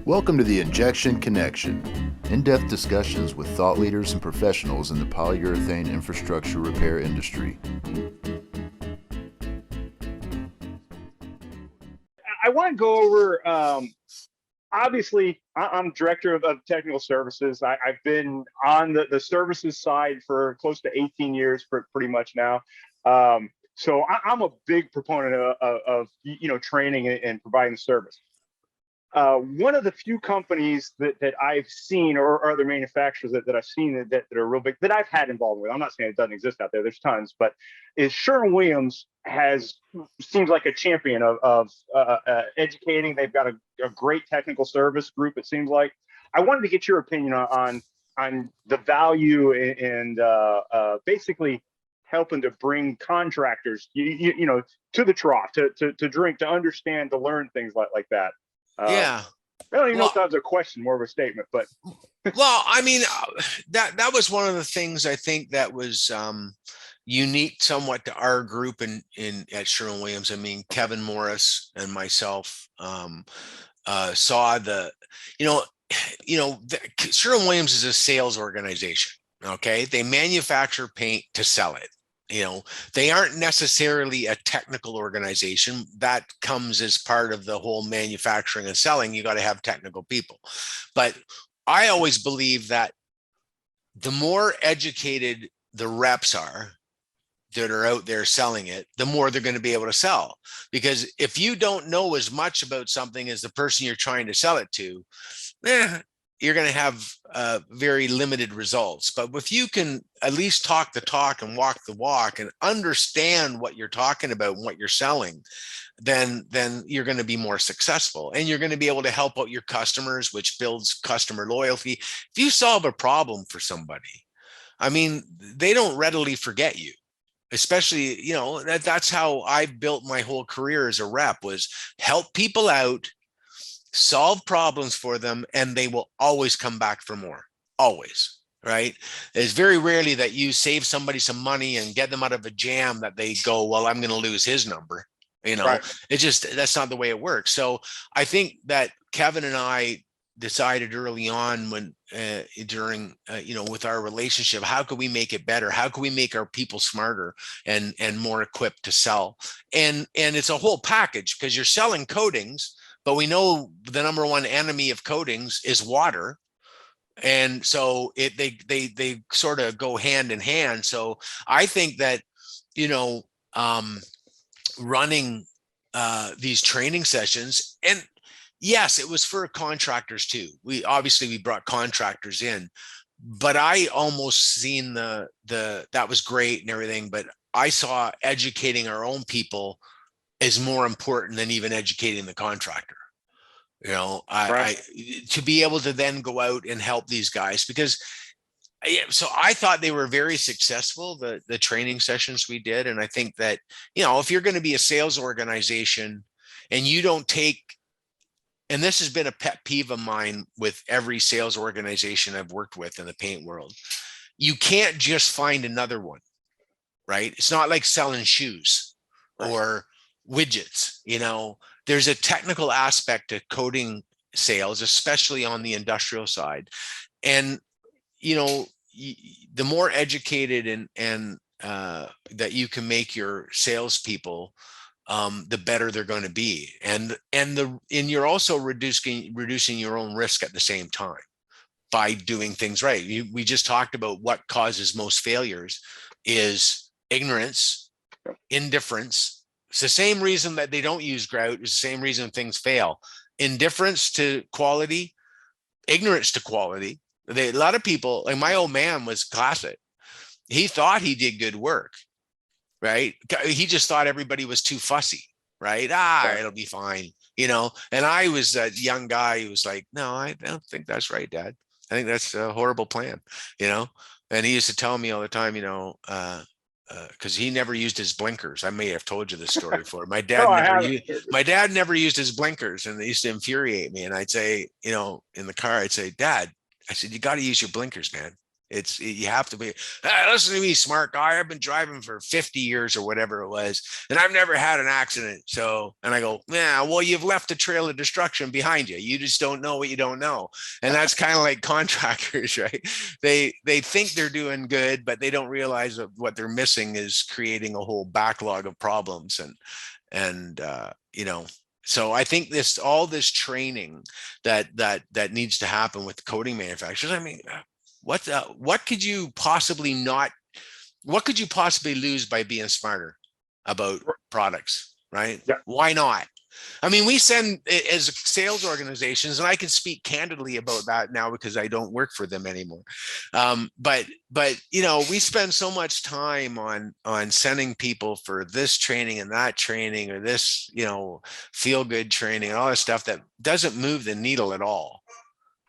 Welcome to the Injection Connection, in-depth discussions with thought leaders and professionals in the polyurethane infrastructure repair industry. I want to go over, obviously, I'm director of technical services. I've been on the services side for close to 18 years, pretty much now. So I'm a big proponent of training and providing service. One of the few companies that I've seen, or other manufacturers that I've seen that are real big, that I've had involvement with, I'm not saying it doesn't exist out there, there's tons, but is Sherwin-Williams seems like a champion of educating. They've got a great technical service group, it seems like. I wanted to get your opinion on the value and basically helping to bring contractors, to the trough, to drink, to understand, to learn things like that. Yeah. I don't even know if that was a question, more of a statement, but. Well, I mean, that was one of the things I think that was unique somewhat to our group at Sherwin-Williams. I mean, Kevin Morris and myself saw Sherwin-Williams is a sales organization. Okay. They manufacture paint to sell it. They aren't necessarily a technical organization. That comes as part of the whole manufacturing and selling. You got to have technical people. But I always believe that the more educated the reps are that are out there selling it, the more they're going to be able to sell. Because if you don't know as much about something as the person you're trying to sell it to, you're going to have very limited results. But if you can at least talk the talk and walk the walk and understand what you're talking about and what you're selling, then you're going to be more successful, and you're going to be able to help out your customers, which builds customer loyalty. If you solve a problem for somebody, I mean, they don't readily forget you. Especially, that's how I built my whole career as a rep, was help people out, solve problems for them, and they will always come back for more. Always. Right. It's very rarely that you save somebody some money and get them out of a jam that they go, well, I'm going to lose his number. Right. That's not the way it works. So I think that Kevin and I decided early on when during with our relationship, how could we make it better? How can we make our people smarter and more equipped to sell? And it's a whole package, because you're selling coatings, but we know the number one enemy of coatings is water. And so they sort of go hand in hand. So I think that, running these training sessions, and yes, it was for contractors too. We brought contractors in, but I almost seen that was great and everything, but I saw educating our own people is more important than even educating the contractor. Right. To be able to then go out and help these guys, because so I thought they were very successful, the training sessions we did. And I think that, if you're going to be a sales organization and you don't take, and this has been a pet peeve of mine with every sales organization I've worked with in the paint world, you can't just find another one, right? It's not like selling shoes or widgets. There's a technical aspect to coating sales, especially on the industrial side. And, the more educated and that you can make your salespeople, the better they're going to be. And you're also reducing your own risk at the same time by doing things right. We just talked about what causes most failures is ignorance, indifference. It's the same reason that they don't use grout. It's the same reason things fail. Indifference to quality, ignorance to quality. A lot of people, like my old man was classic. He thought he did good work, right? He just thought everybody was too fussy, right? It'll be fine, And I was that young guy who was like, no, I don't think that's right, Dad. I think that's a horrible plan, And he used to tell me all the time, because he never used his blinkers. I may have told you this story before. My dad never used his blinkers, and they used to infuriate me. And I'd say, in the car, I'd say, Dad, I said, you got to use your blinkers, man. You have to be, listen to me, smart guy. I've been driving for 50 years or whatever it was, and I've never had an accident. So, and I go, yeah, well, you've left a trail of destruction behind you. You just don't know what you don't know. And that's kind of like contractors, right? They think they're doing good, but they don't realize that what they're missing is creating a whole backlog of problems. And you know, so I think all this training that needs to happen with the coating manufacturers. I mean, what could you possibly lose by being smarter about products, right? Yeah. Why not? I mean, we send as sales organizations, and I can speak candidly about that now because I don't work for them anymore. But you know, we spend so much time on sending people for this training and that training, or this, you know, feel good training and all this stuff that doesn't move the needle at all.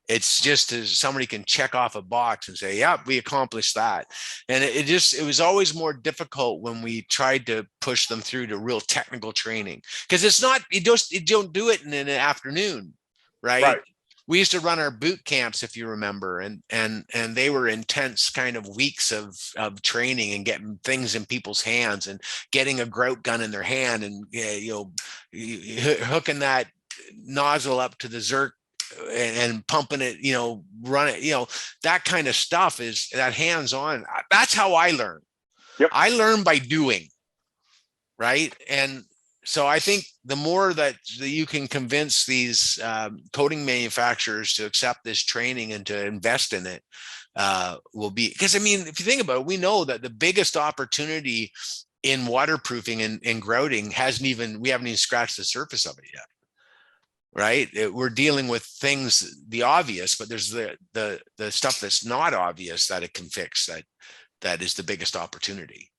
It's just as somebody can check off a box and say, yeah, we accomplished that. And it was always more difficult when we tried to push them through to real technical training, because it's not, you don't do it in an afternoon, right? We used to run our boot camps, if you remember, and they were intense kind of weeks of training and getting things in people's hands and getting a grout gun in their hand and, you know, hooking that nozzle up to the Zerk and pumping it, you know, run it, you know, that kind of stuff is that hands-on. That's how I learn. Yep. I learn by doing, right? And so I think the more that you can convince these coating manufacturers to accept this training and to invest in it will be, because I mean, if you think about it, we know that the biggest opportunity in waterproofing and grouting we haven't even scratched the surface of it yet. Right? We're dealing with things, the obvious, but there's the stuff that's not obvious that it can fix. That is the biggest opportunity.